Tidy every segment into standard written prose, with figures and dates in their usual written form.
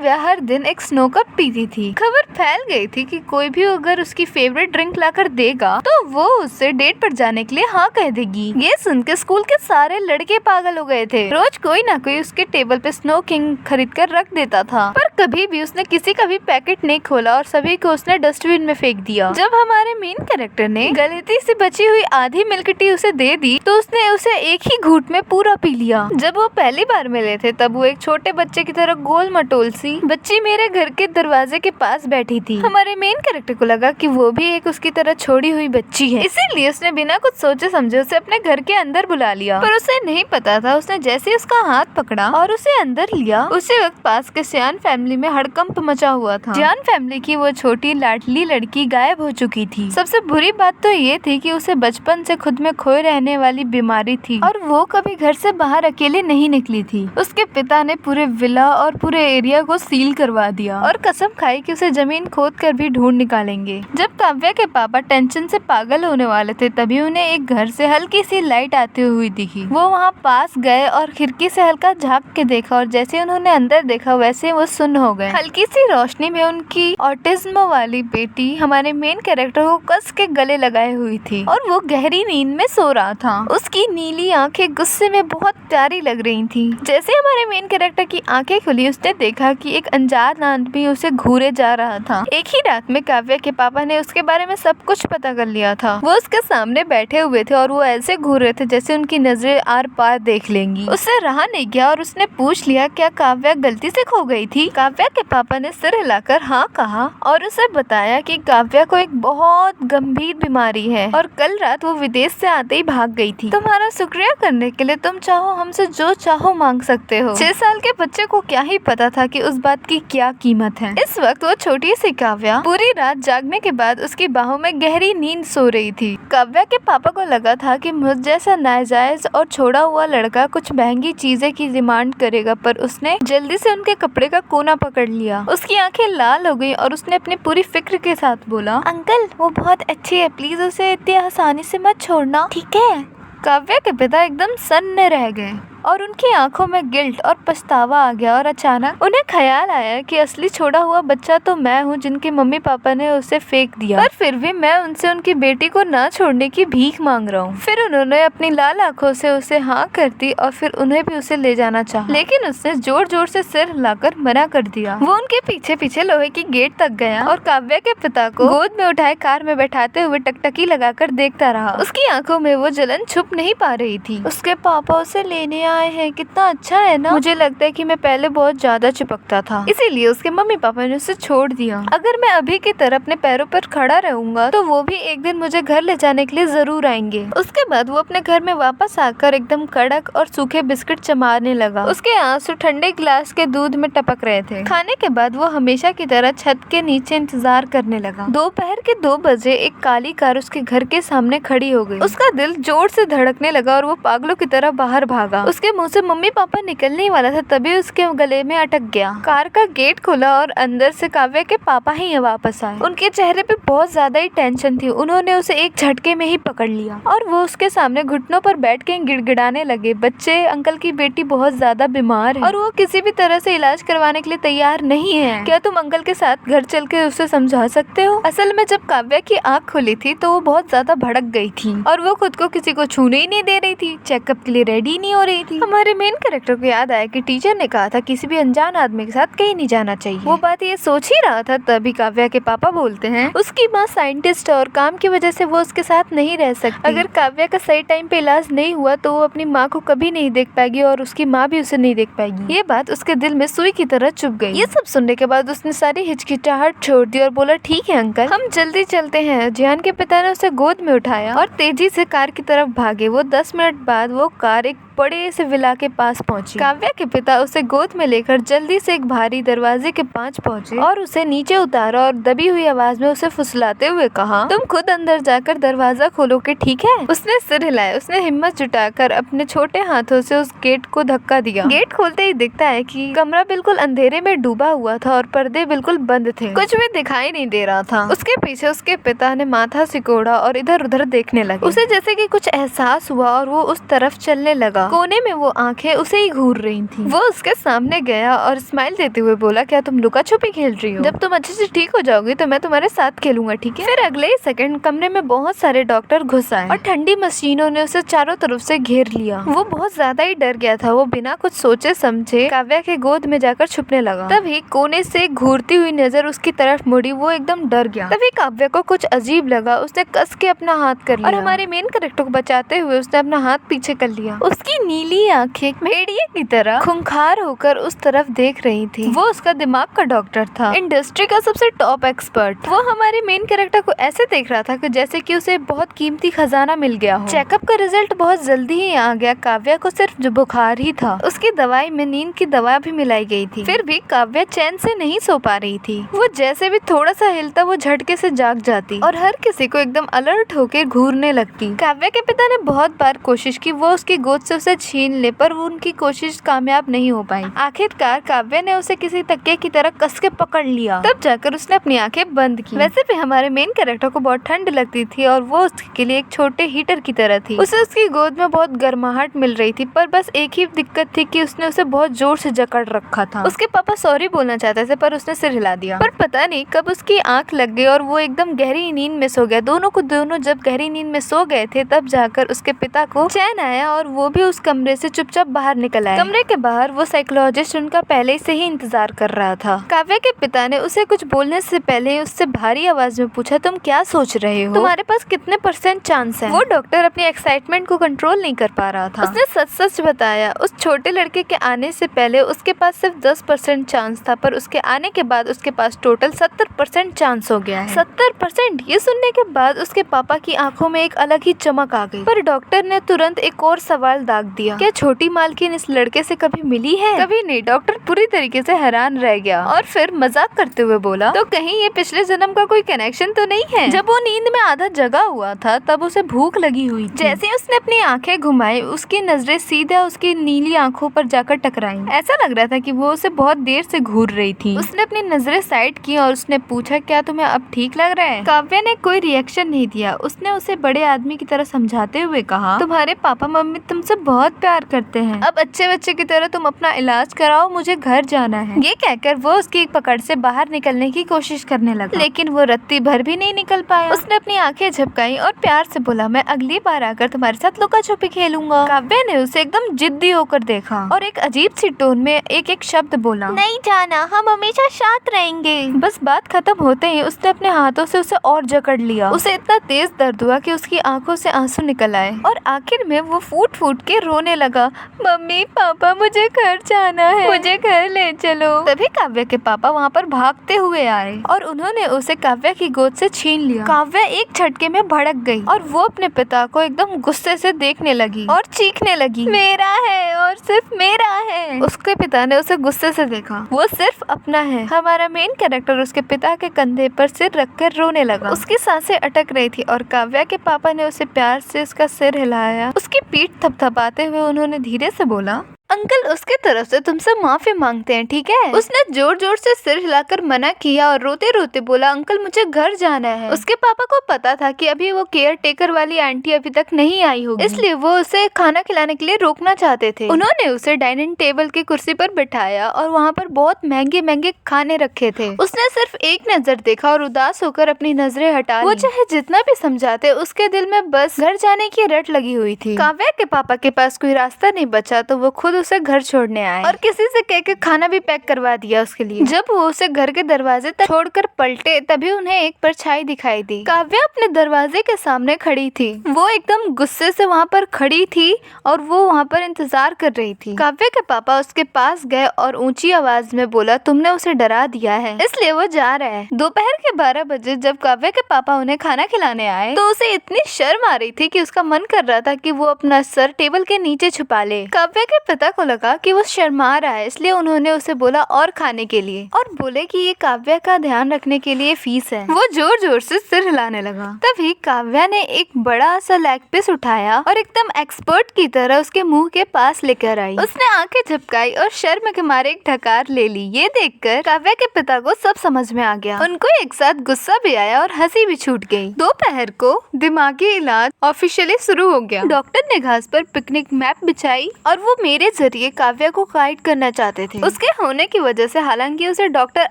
काव्या हर दिन एक snow cup पीती थी। खबर फैल गई थी कि कोई भी अगर उसकी फेवरेट ड्रिंक लाकर देगा तो वो उससे डेट पर जाने के लिए हाँ कह देगी। ये सुनकर स्कूल के सारे लड़के पागल हो गए थे। रोज कोई ना कोई उसके टेबल पे स्नो किंग खरीद कर रख देता था, पर कभी भी उसने किसी का भी पैकेट नहीं खोला और सभी को उसने डस्टबिन में फेंक दिया। जब हमारे मेन कैरेक्टर ने गलती से बची हुई आधी मिल्क टी उसे दे दी तो उसने उसे एक ही घूंट में पूरा पी लिया। जब वो पहली बार मिले थे तब वो एक छोटे बच्चे की तरह गोल मटोल सी बच्ची मेरे घर के दरवाजे के पास बैठी थी। हमारे मेन कैरेक्टर को लगा कि वो भी एक उसकी तरह छोड़ी हुई बच्ची है, इसीलिए उसने बिना कुछ सोचे समझे उसे अपने घर के अंदर बुला लिया। पर उसे नहीं पता था, उसने जैसे ही उसका हाथ पकड़ा और उसे अंदर लिया, उसी वक्त पास के सियान फैमिली में हड़कंप मचा हुआ था। सियान फैमिली की वो छोटी लाडली लड़की गायब हो चुकी थी। सबसे बुरी बात तो ये थी कि उसे बचपन से खुद में खोए रहने वाली बीमारी थी और वो कभी घर से बाहर अकेले नहीं निकली थी। उसके पिता ने पूरे विला और पूरे एरिया को सील करवा दिया और कसम खाई कि उसे जमीन खोद कर भी ढूंढ निकालेंगे। जब काव्या के पापा टेंशन से पागल होने वाले थे तभी उन्हें एक घर से हल्की सी लाइट आती हुई दिखी। वो वहाँ पास गए और खिड़की से हल्का झांक के देखा और जैसे उन्होंने अंदर देखा वैसे वो सुन्न हो गए। हल्की सी रोशनी में उनकी ऑटिज्म वाली बेटी हमारे मेन कैरेक्टर को कस के गले लगाए हुई थी और वो गहरी नींद में सो रहा था। उसकी नीली आंखें गुस्से में बहुत प्यारी लग रही थी। जैसे हमारे मेन कैरेक्टर की आंखें खुली उसने देखा कि एक अनजान आदमी उसे घूरे जा रहा था। एक ही रात में काव्या के पापा ने उसके बारे में सब कुछ पता कर लिया था। वो उसके सामने बैठे हुए थे और वो ऐसे घूर रहे थे जैसे उनकी नजरें आर पार देख लेंगी। उससे रहा नहीं गया और उसने पूछ लिया क्या काव्या गलती से खो गई थी। काव्या के पापा ने सिर हिलाकर हाँ कहा और उसे बताया कि काव्या को एक बहुत गंभीर बीमारी है और कल रात वो विदेश से आते ही भाग गई थी। तुम्हारा शुक्रिया करने के लिए तुम चाहो हमसे जो चाहो मांग सकते हो। 6 साल के बच्चे को क्या ही पता था कि उस बात की क्या कीमत है। इस वक्त वो छोटी सी काव्या पूरी रात जागने के बाद उसकी बाहों में गहरी नींद सो रही थी। काव्या के पापा को लगा था कि मुझ जैसा नाजायज और छोड़ा हुआ लड़का कुछ महंगी चीजें की डिमांड करेगा, पर उसने जल्दी से उनके कपड़े का कोना पकड़ लिया। उसकी आंखें लाल हो गई और उसने अपनी पूरी फिक्र के साथ बोला, अंकल वो बहुत अच्छी है, प्लीज उसे इतनी आसानी से मत छोड़ना, ठीक है। काव्या के पिता एकदम सन्न रह गए और उनकी आंखों में गिल्ट और पछतावा आ गया और अचानक उन्हें ख्याल आया कि असली छोड़ा हुआ बच्चा तो मैं हूँ जिनके मम्मी पापा ने उसे फेंक दिया, पर फिर भी मैं उनसे उनकी बेटी को ना छोड़ने की भीख मांग रहा हूँ। फिर उन्होंने अपनी लाल आंखों से उसे हाँ कर दी और फिर उन्हें भी उसे ले जाना चाहा, लेकिन उसने जोर जोर से सिर हिलाकर मना कर दिया। वो उनके पीछे पीछे लोहे की गेट तक गया और काव्या के पिता को गोद में उठाए कार में बैठाते हुए टकटकी लगाकर देखता रहा। उसकी आंखों में वो जलन छुप नहीं पा रही थी। उसके पापा उसे लेने आए हैं, कितना अच्छा है ना। मुझे लगता है कि मैं पहले बहुत ज्यादा चिपकता था, इसीलिए उसके मम्मी पापा ने उसे छोड़ दिया। अगर मैं अभी की तरह अपने पैरों पर खड़ा रहूंगा तो वो भी एक दिन मुझे घर ले जाने के लिए जरूर आएंगे। उसके बाद वो अपने घर में वापस आकर एकदम कड़क और सूखे बिस्किट चबाने लगा। उसके आंसू ठंडे गिलास के दूध में टपक रहे थे। खाने के बाद वो हमेशा की तरह छत के नीचे इंतजार करने लगा। दोपहर के 2 बजे एक काली कार उसके घर के सामने खड़ी हो गई। उसका दिल जोर से धड़कने लगा और वो पागलों की तरह बाहर भागा। उसके मुंह से मम्मी पापा निकलने ही वाला था तभी उसके गले में अटक गया। कार का गेट खुला और अंदर से काव्या के पापा ही वापस आए। उनके चेहरे पे बहुत ज्यादा ही टेंशन थी। उन्होंने उसे एक झटके में ही पकड़ लिया और वो उसके सामने घुटनों पर बैठ के गिड़गिड़ाने लगे, बच्चे अंकल की बेटी बहुत ज्यादा बीमार है और वो किसी भी तरह से इलाज करवाने के लिए तैयार नहीं है। क्या तुम अंकल के साथ घर चल के उसे समझा सकते हो। असल में जब काव्या की आँख खुली थी तो वो बहुत ज्यादा भड़क गई थी और वो खुद को किसी को छूने ही नहीं दे रही थी, चेकअप के लिए रेडी नहीं हो रही थी। हमारे मेन कैरेक्टर को याद आया कि टीचर ने कहा था किसी भी अनजान आदमी के साथ कहीं नहीं जाना चाहिए। वो बात ये सोच ही रहा था तभी काव्या के पापा बोलते हैं उसकी माँ साइंटिस्ट है और काम की वजह से वो उसके साथ नहीं रह सकती। अगर काव्या का सही टाइम पे इलाज नहीं हुआ तो वो अपनी माँ को कभी नहीं देख पाएगी और उसकी माँ भी उसे नहीं देख पाएगी। ये बात उसके दिल में सुई की तरह चुभ गई। ये सब सुनने के बाद उसने सारी हिचकिचाहट छोड़ दी और बोला ठीक है अंकल, हम जल्दी चलते हैं। जियान के पिता ने उसे गोद में उठाया और तेजी से कार की तरफ भागे। वो 10 मिनट बाद वो कार एक बड़े से विला के पास पहुंची। काव्या के पिता उसे गोद में लेकर जल्दी से एक भारी दरवाजे के पास पहुंचे और उसे नीचे उतारा और दबी हुई आवाज में उसे फुसलाते हुए कहा, तुम खुद अंदर जाकर दरवाजा खोलोगे, ठीक है। उसने सिर हिलाया। उसने हिम्मत जुटाकर अपने छोटे हाथों से उस गेट को धक्का दिया। गेट खोलते ही दिखता है कि कमरा बिल्कुल अंधेरे में डूबा हुआ था और पर्दे बिल्कुल बंद थे, कुछ भी दिखाई नहीं दे रहा था। उसके पीछे उसके पिता ने माथा सिकोड़ा और इधर उधर देखने लगे। उसे जैसे कि कुछ एहसास हुआ और वो उस तरफ चलने लगा। कोने में वो आंखें उसे ही घूर रही थी। वो उसके सामने गया और स्माइल देते हुए बोला, क्या तुम लुका छुपी खेल रही हो? जब तुम अच्छे से ठीक हो जाओगी तो मैं तुम्हारे साथ खेलूंगा, ठीक है? फिर अगले ही सेकंड कमरे में बहुत सारे डॉक्टर घुस आए और ठंडी मशीनों ने उसे चारों तरफ से घेर लिया। वो बहुत ज्यादा ही डर गया था। वो बिना कुछ सोचे समझे काव्या के गोद में जाकर छुपने लगा। तभी कोने से घूरती हुई नजर उसकी तरफ मुड़ी। वो एकदम डर गया। तभी काव्या को कुछ अजीब लगा। उसने कस के अपना हाथ कर लिया और हमारे मेन कैरेक्टर को बचाते हुए उसने अपना हाथ पीछे कर लिया। उसकी नीली आंखें भेड़िए की तरह खूंखार होकर उस तरफ देख रही थी। वो उसका दिमाग का डॉक्टर था, इंडस्ट्री का सबसे टॉप एक्सपर्ट। वो हमारे मेन कैरेक्टर को ऐसे देख रहा था कि जैसे कि उसे बहुत कीमती खजाना मिल गया हो। चेकअप का रिजल्ट बहुत जल्दी ही आ गया। काव्या को सिर्फ जो बुखार ही था। उसकी दवाई में नींद की दवा भी मिलाई गई थी। फिर भी काव्या चैन से नहीं सो पा रही थी। वो जैसे भी थोड़ा सा हिलता वो झटके से जाग जाती और हर किसी को एकदम अलर्ट होकर घूरने लगती। काव्या के पिता ने बहुत बार कोशिश की वो उसकी गोद से उसे छीन ले, पर वो उनकी कोशिश कामयाब नहीं हो पाई। आखिरकार काव्या ने उसे किसी तकिए की तरह कस के पकड़ लिया। तब जाकर उसने अपनी आंखें बंद की। वैसे भी हमारे मेन कैरेक्टर को बहुत ठंड लगती थी और वो उसके लिए एक छोटे हीटर की तरह थी। उसे उसकी गोद में बहुत गर्माहट मिल रही थी, पर बस एक ही दिक्कत थी कि उसने उसे बहुत जोर से जकड़ रखा था। उसके पापा सॉरी बोलना चाहते थे पर उसने सिर हिला दिया। पर पता नहीं कब उसकी आंख लग गई और वो एकदम गहरी नींद में सो गया। दोनों जब गहरी नींद में सो गए थे तब जाकर उसके पिता को चैन आया और वो भी उस कमरे से चुपचाप बाहर निकल आए। कमरे के बाहर वो साइकोलॉजिस्ट उनका पहले से ही इंतजार कर रहा था। काव्या के पिता ने उसे कुछ बोलने से पहले उससे भारी आवाज में पूछा, तुम क्या सोच रहे हो? तुम्हारे पास कितने % चांस है? वो डॉक्टर अपनी एक्साइटमेंट को कंट्रोल नहीं कर पा रहा था। उसने सच बताया। उस छोटे लड़के के आने से पहले उसके पास सिर्फ 10% चांस था, पर उसके आने के बाद उसके पास टोटल 70% चांस हो गया है। 70%! ये सुनने के बाद उसके पापा की आंखों में एक अलग ही चमक आ गई। पर डॉक्टर ने तुरंत एक और सवाल दाग दिया, क्या छोटी मालकिन इस लड़के से कभी मिली है? कभी नहीं। डॉक्टर पूरी तरीके से हैरान रह गया और फिर मजाक करते हुए बोला, तो कहीं ये पिछले जन्म का कोई कनेक्शन तो नहीं है? जब वो नींद में आधा जगा हुआ था तब उसे भूख लगी हुई थी। जैसे ही उसने अपनी आंखें घुमाई उसकी नजरें सीधे उसकी नीली आंखों पर जाकर टकराई। ऐसा लग रहा था कि वो उसे बहुत देर से घूर रही थी। उसने अपनी नजरें साइड की और उसने पूछा, क्या तुम्हें अब ठीक लग रहा है? काव्या ने कोई रिएक्शन नहीं दिया। उसने उसे बड़े आदमी की तरह समझाते हुए कहा, तुम्हारे पापा मम्मी तुमसे बहुत प्यार करते हैं। अब अच्छे बच्चे की तरह तुम अपना इलाज कराओ, मुझे घर जाना है। ये कहकर वो उसकी पकड़ से बाहर निकलने की कोशिश करने लगा, लेकिन वो रत्ती भर भी नहीं निकल पाया। उसने अपनी आंखें झपकाई और प्यार से बोला, मैं अगली बार आकर तुम्हारे साथ लुका छुपी खेलूंगा। काव्या ने उसे एकदम जिद्दी होकर देखा और एक अजीब सी टोन में एक शब्द बोला, नहीं जाना, हम हमेशा साथ रहेंगे। बस बात खत्म होते ही उसने अपने हाथों से उसे और जकड़ लिया। उसे इतना तेज दर्द हुआ कि उसकी आंखों से आंसू निकल आए और आखिर में वो फूट फूट के रोने लगा, मम्मी पापा मुझे घर जाना है, मुझे घर ले चलो। तभी काव्या के पापा वहाँ पर भागते हुए आए और उन्होंने उसे काव्या की गोद से छीन लिया। काव्या एक झटके में भड़क गई और वो अपने पिता को एकदम गुस्से से देखने लगी और चीखने लगी, मेरा है और सिर्फ मेरा है। उसके पिता ने उसे गुस्से से देखा। वो सिर्फ अपना है। हमारा मेन कैरेक्टर उसके पिता के कंधे पर सिर रखकर रोने लगा। उसकी सांसें अटक रही थी और काव्या के पापा ने उसे प्यार से उसका सिर हिलाया। उसकी पीठ थपथपाते हुए उन्होंने धीरे से बोला, अंकल उसके तरफ से तुमसे माफी मांगते हैं, ठीक है? उसने जोर जोर से सिर हिलाकर मना किया और रोते रोते बोला, अंकल मुझे घर जाना है। उसके पापा को पता था कि अभी वो केयर टेकर वाली आंटी अभी तक नहीं आई होगी, इसलिए वो उसे खाना खिलाने के लिए रोकना चाहते थे। उन्होंने उसे डाइनिंग टेबल की कुर्सी पर बिठाया और वहाँ पर बहुत महंगे महंगे खाने रखे थे। उसने सिर्फ एक नजर देखा और उदास होकर अपनी नजरें हटा ली। वो चाहे जितना भी समझाते उसके दिल में बस घर जाने की रट लगी हुई थी। काव्या के पापा के पास कोई रास्ता नहीं बचा तो वो खुद उसे घर छोड़ने आए और किसी से कह के खाना भी पैक करवा दिया उसके लिए। जब वो उसे घर के दरवाजे तक छोड़कर पलटे तभी उन्हें एक परछाई दिखाई दी। काव्या अपने दरवाजे के सामने खड़ी थी। वो एकदम गुस्से से वहाँ पर खड़ी थी और वो वहाँ पर इंतजार कर रही थी। काव्या के पापा उसके पास गए और ऊंची आवाज में बोला, तुमने उसे डरा दिया है इसलिए वो जा रहा है। दोपहर के 12 बजे जब काव्या के पापा उन्हें खाना खिलाने आए तो उसे इतनी शर्म आ रही थी कि उसका मन कर रहा था कि वो अपना सर टेबल के नीचे छुपा ले। काव्या के पिता पिता को लगा कि वो शर्मा रहा है, इसलिए उन्होंने उसे बोला और खाने के लिए, और बोले कि ये काव्या का ध्यान रखने के लिए फीस है। वो जोर जोर से सिर हिलाने लगा। तभी काव्या ने एक बड़ा सा लेग पीस उठाया और एकदम एक्सपर्ट की तरह उसके मुंह के पास लेकर आई। उसने आंखें झपकाई और शर्म के मारे एक ढकार ले ली। ये देखकर काव्या के पिता को सब समझ में आ गया। उनको एक साथ गुस्सा भी आया और हंसी भी छूट गई। दोपहर को दिमागी इलाज ऑफिशियली शुरू हो गया। डॉक्टर ने घास पर पिकनिक मैप बिछाई और वो मेरे जरिए काव्या को गाइड करना चाहते थे। उसके होने की वजह से हालांकि उसे डॉक्टर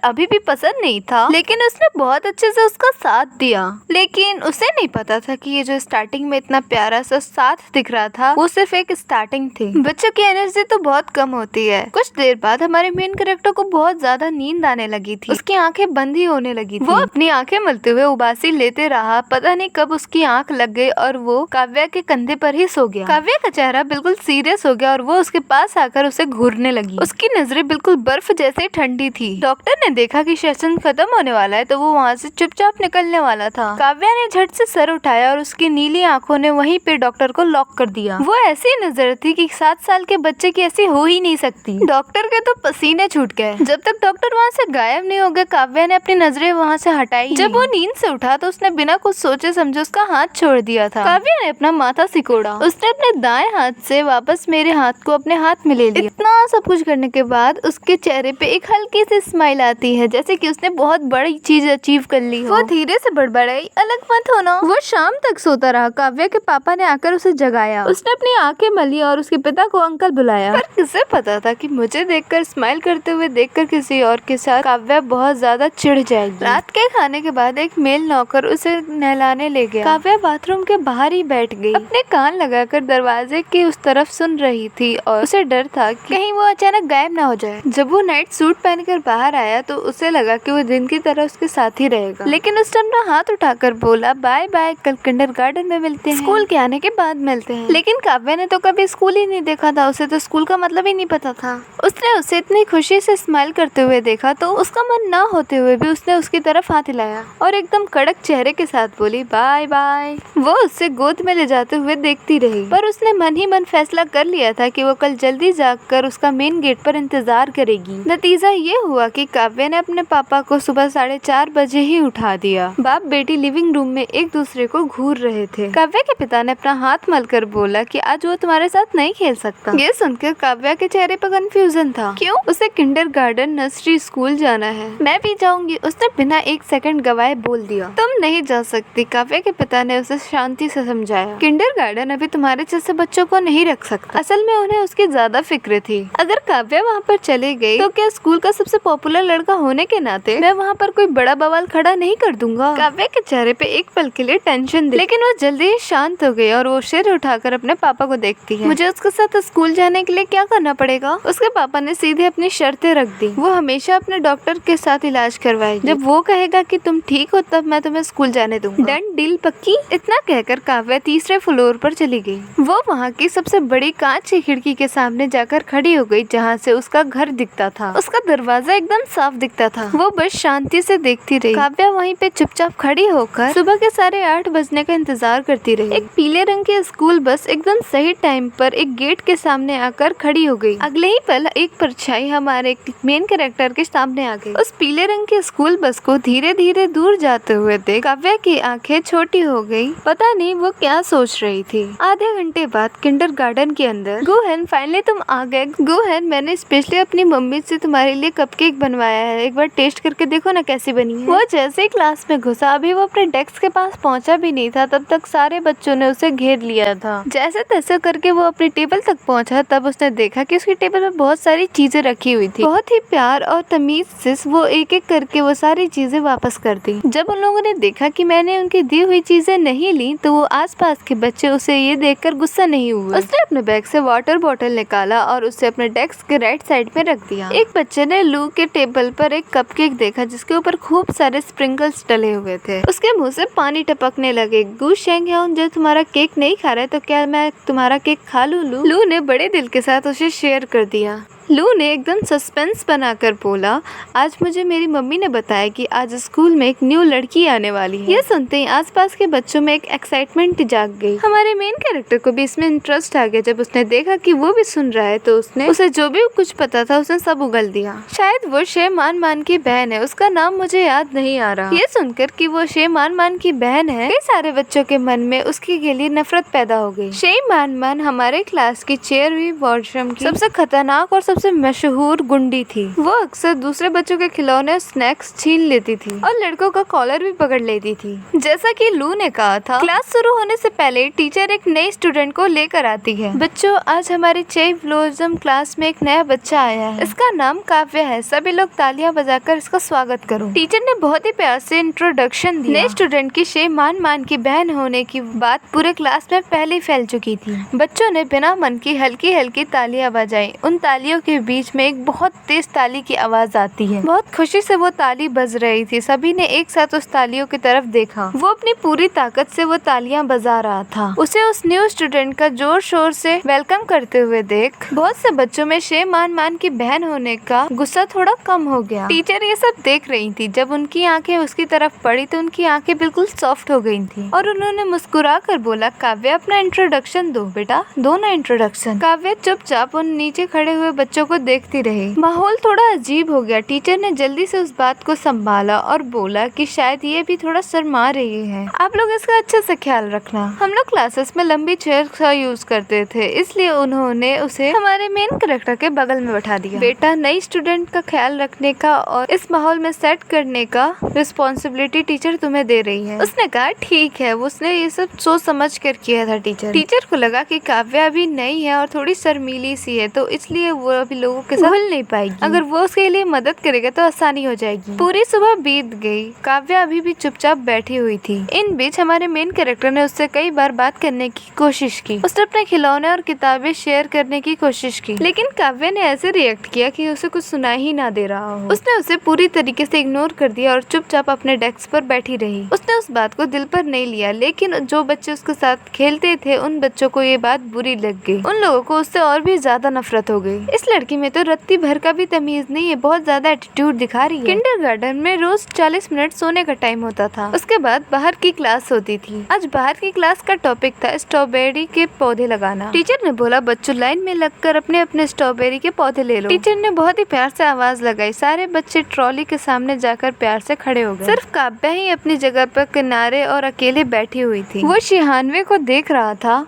अभी भी पसंद नहीं था, लेकिन उसने बहुत अच्छे से उसका साथ दिया। लेकिन उसे नहीं पता था कि ये जो स्टार्टिंग में इतना प्यारा सा साथ दिख रहा था वो सिर्फ एक स्टार्टिंग थी। बच्चों की एनर्जी तो बहुत कम होती है। कुछ देर बाद हमारे मेन कैरेक्टर को बहुत ज्यादा नींद आने लगी थी। उसकी आंखें बंद ही होने लगी थी। वो अपनी आंखें मलते हुए उबासी लेते रहा। पता नहीं कब उसकी आंख लग गई और वो काव्या के कंधे पर ही सो गया। काव्या का चेहरा बिल्कुल सीरियस हो गया और वो उसके पास आकर उसे घूरने लगी। उसकी नजरें बिल्कुल बर्फ जैसे ठंडी थी। डॉक्टर ने देखा कि सेशन खत्म होने वाला है तो वो वहाँ से चुपचाप निकलने वाला था। काव्या ने झट से सर उठाया और उसकी नीली आंखों ने वहीं पे डॉक्टर को लॉक कर दिया। वो ऐसी नजर थी कि 7 साल के बच्चे की ऐसी हो ही नहीं सकती। डॉक्टर के तो पसीने छूट गए। जब तक डॉक्टर वहाँ से गायब नहीं हो गए काव्या ने अपनी नजरें वहाँ से हटाई। जब वो नींद से उठा तो उसने बिना कुछ सोचे समझे उसका हाथ छोड़ दिया था। काव्या ने अपना माथा सिकोड़ा। उसने अपने दाएं हाथ से वापस मेरे हाथ को अपने हाथ में ले लिया। इतना सब कुछ करने के बाद उसके चेहरे पे एक हल्की सी स्माइल आती है, जैसे कि उसने बहुत बड़ी चीज अचीव कर ली हो। वो धीरे से बड़बड़ाई, अलग मत होना। वो शाम तक सोता रहा। काव्या के पापा ने आकर उसे जगाया। उसने अपनी आंखें मली और उसके पिता को अंकल बुलाया। पर किसे पता था कि मुझे देखकर स्माइल करते हुए देखकर किसी और के साथ काव्या बहुत ज्यादा चिढ़ जाएगी। रात के खाने के बाद एक मेल नौकर उसे नहलाने ले गया। काव्या बाथरूम के बाहर ही बैठ गई। अपने कान लगाकर दरवाजे की उस तरफ सुन रही थी और उसे डर था कि कहीं वो अचानक गायब ना हो जाए। जब वो नाइट सूट पहनकर बाहर आया तो उसे लगा कि वो दिन की तरह उसके साथ ही रहेगा, लेकिन उसने अपना हाथ उठाकर बोला बाय बाय, कल किंडरगार्टन में मिलते हैं, स्कूल के आने के बाद मिलते हैं। लेकिन काव्या ने तो कभी स्कूल ही नहीं देखा था। उसे तो स्कूल का मतलब ही नहीं पता था। उसने उसे इतनी खुशी से स्माइल करते हुए देखा तो उसका मन ना होते हुए भी उसने उसकी तरफ हाथ हिलाया और एकदम कड़क चेहरे के साथ बोली बाय बाय। वो उससे गोद में ले जाते हुए देखती रही, पर उसने मन ही मन फैसला कर लिया था कि वो कल जल्दी जाकर उसका मेन गेट पर इंतजार करेगी। नतीजा ये हुआ कि काव्या ने अपने पापा को सुबह 4:30 बजे ही उठा दिया। बाप बेटी लिविंग रूम में एक दूसरे को घूर रहे थे। काव्या के पिता ने अपना हाथ मलकर बोला कि आज वो तुम्हारे साथ नहीं खेल सकता। ये सुनकर काव्या के चेहरे पर कंफ्यूजन था। क्यों? उसे किंडरगार्टन नर्सरी स्कूल जाना है। मैं भी जाऊंगी, उसने बिना एक सेकंड गवाए बोल दिया। तुम नहीं जा सकती, काव्या के पिता ने उसे शांति से समझाया। किंडरगार्टन अभी तुम्हारे जैसे बच्चों को नहीं रख सकता। असल में उन्हें उसकी ज्यादा फिक्र थी। अगर काव्या वहाँ पर चली गई तो क्या स्कूल का सबसे पॉपुलर लड़का होने के नाते मैं वहाँ पर कोई बड़ा बवाल खड़ा नहीं कर दूंगा। काव्या के चेहरे पे एक पल के लिए टेंशन थी, लेकिन वो जल्दी ही शांत हो गई और वो सिर उठाकर अपने पापा को देखती है। मुझे उसके साथ स्कूल जाने के लिए क्या करना पड़ेगा? उसके पापा ने सीधे अपनी शर्तें रख दी। वो हमेशा अपने डॉक्टर के साथ इलाज करवाएगी। जब वो कहेगा कि तुम ठीक हो तब मैं तुम्हें स्कूल जाने दूंगा। डन डील पक्की? इतना कहकर काव्या तीसरे फ्लोर पर चली गई। वो वहाँ की सबसे बड़ी कांच की खिड़की के सामने जाकर खड़ी हो गई जहाँ से उसका घर दिखता था। उसका दरवाजा एकदम साफ दिखता था। वो बस शांति से देखती रही। काव्या वहीं पे चुपचाप खड़ी होकर सुबह के 8:30 बजने का इंतजार करती रही। एक पीले रंग की स्कूल बस एकदम सही टाइम पर एक गेट के सामने आकर खड़ी हो गई। अगले ही पल एक परछाई हमारे मेन कैरेक्टर के सामने आ गई। उस पीले रंग की स्कूल बस को धीरे धीरे दूर जाते हुए देख काव्या की आंखें छोटी हो गई। पता नहीं वो क्या सोच रही थी। आधे घंटे बाद किंडरगार्टन के अंदर, गुहन फाइनली तुम आ गए। गुहन मैंने स्पेशली अपनी मम्मी से तुम्हारे लिए कपकेक बनवाया है, एक बार टेस्ट करके देखो ना कैसी बनी है। वो जैसे ही क्लास में घुसा, अभी वो अपने डेस्क के पास पहुंचा भी नहीं था तब तक सारे बच्चों ने उसे घेर लिया था। जैसे तैसे करके वो अपनी टेबल तक पहुंचा तब उसने देखा कि उसकी टेबल पर बहुत सारी चीजें रखी हुई थी। बहुत ही प्यार और तमीज से वो एक एक करके वो सारी चीजें वापस कर दी। जब उन लोगों ने देखा कि मैंने उनकी दी हुई चीजें नहीं ली तो वो आसपास के बच्चे उसे ये देखकर गुस्सा नहीं हुए। उसने अपने बैग से वाटर बॉटल निकाला और उसे अपने डेस्क के राइट साइड में रख दिया। एक बच्चे ने लू के टेबल पर एक कपकेक देखा जिसके ऊपर खूब सारे स्प्रिंकल्स डले हुए थे। उसके मुंह से पानी टपकने लगे। गू शेंगहाउन जो तुम्हारा केक नहीं खा रहा है तो क्या मैं तुम्हारा केक खा लूं? लू ने बड़े दिल के साथ उसे शेयर कर दिया। लू ने एकदम सस्पेंस बनाकर बोला, आज मुझे मेरी मम्मी ने बताया कि आज स्कूल में एक न्यू लड़की आने वाली है। यह सुनते ही आसपास के बच्चों में एक एक्साइटमेंट जाग गई। हमारे मेन कैरेक्टर को भी इसमें इंटरेस्ट आ गया। जब उसने देखा कि वो भी सुन रहा है तो उसे जो भी कुछ पता था उसने सब उगल दिया। शायद वो शे मान मान की बहन है, उसका नाम मुझे याद नहीं आ रहा। ये सुनकर कि वो शे मान मान की बहन है, कई सारे बच्चों के मन में उसके लिए नफरत पैदा हो गई। शे मान मान हमारे क्लास की चेयरवी वॉशरूम की सबसे खतरनाक और सबसे मशहूर गुंडी थी। वो अक्सर दूसरे बच्चों के खिलौने और स्नैक्स छीन लेती थी और लड़कों का कॉलर भी पकड़ लेती थी। जैसा कि लू ने कहा था, क्लास शुरू होने से पहले टीचर एक नए स्टूडेंट को लेकर आती है। बच्चों, आज हमारे चेयरवी ब्लॉसम क्लास में एक नया बच्चा आया है। इसका नाम काव्या है। सभी लोग तालियां बजाकर इसका स्वागत करो। टीचर ने बहुत ही प्यार से इंट्रोडक्शन दिया। नए स्टूडेंट की शे मान मान की बहन होने की बात पूरे क्लास में पहले ही फैल चुकी थी। बच्चों ने बिना मन की हल्की हल्की तालियां बजाई। उन तालियों के बीच में एक बहुत तेज ताली की आवाज आती है। बहुत खुशी से वो ताली बज रही थी। सभी ने एक साथ उस तालियों की तरफ देखा। वो अपनी पूरी ताकत से वो तालियां बजा रहा था। उसे उस न्यू स्टूडेंट का जोर शोर से वेलकम करते हुए देख बहुत से बच्चों में शे मान मान की बहन होने का गुस्सा थोड़ा कम हो गया। टीचर ये सब देख रही थी। जब उनकी आंखें उसकी तरफ पड़ी तो उनकी आंखें बिल्कुल सॉफ्ट हो गई थी और उन्होंने मुस्कुरा कर बोला, काव्या अपना इंट्रोडक्शन दो बेटा, दो ना इंट्रोडक्शन। काव्या चुपचाप उन नीचे खड़े हुए बच्चों को देखती रही। माहौल थोड़ा अजीब हो गया। टीचर ने जल्दी से उस बात को संभाला और बोला कि शायद ये भी थोड़ा शर्मा रही है, आप लोग इसका अच्छे से ख्याल रखना। हम लोग क्लासेस में लंबी चेयर का यूज करते थे, इसलिए उन्होंने उसे हमारे मेन कैरेक्टर के बगल में बैठा दिया। बेटा, नई स्टूडेंट का ख्याल रखने का और इस माहौल में सेट करने का रिस्पॉन्सिबिलिटी टीचर तुम्हें दे रही है। उसने कहा, ठीक है। उसने ये सब सोच समझ कर किया था। टीचर को लगा कि काव्या अभी नई है और थोड़ी शर्मीली सी है, तो इसलिए वो अभी लोगों के साथ घुल नहीं पाएगी। अगर वो उसके लिए मदद करेगा तो आसानी हो जाएगी। पूरी सुबह बीत गई। काव्या अभी भी चुपचाप बैठी हुई थी। इन बीच हमारे मेन कैरेक्टर ने उससे कई बार बात करने की कोशिश की। उसने अपने खिलौने और किताबें शेयर करने की कोशिश की, लेकिन काव्या ने ऐसे रिएक्ट किया कि उसे कुछ सुनाई ही ना दे रहा हो। उसने उसे पूरी तरीके से इग्नोर कर दिया और चुपचाप अपने डेस्क पर बैठी रही। उसने उस बात को दिल पर नहीं लिया, लेकिन जो बच्चे उसके साथ खेलते थे उन बच्चों को ये बात बुरी लग गई। उन लोगों को उससे और भी ज्यादा नफरत हो गई। इस लड़की में तो रत्ती भर का भी तमीज नहीं है, बहुत ज्यादा एटीट्यूड दिखा रही है। किंडरगार्टन में रोज 40 मिनट सोने का टाइम होता था। उसके बाद बाहर की क्लास होती थी। आज बाहर की क्लास का टॉपिक था स्ट्रॉबेरी के पौधे लगाना। टीचर ने बोला, बच्चों लाइन में लगकर अपने अपने स्ट्रॉबेरी के पौधे ले लो। टीचर ने बहुत ही प्यार से आवाज लगाई। सारे बच्चे ट्रॉली के सामने जाकर प्यार से खड़े हो गए। सिर्फ काव्या ही अपनी जगह पर किनारे और अकेले बैठी हुई थी। वो शिहानवे को देख रहा था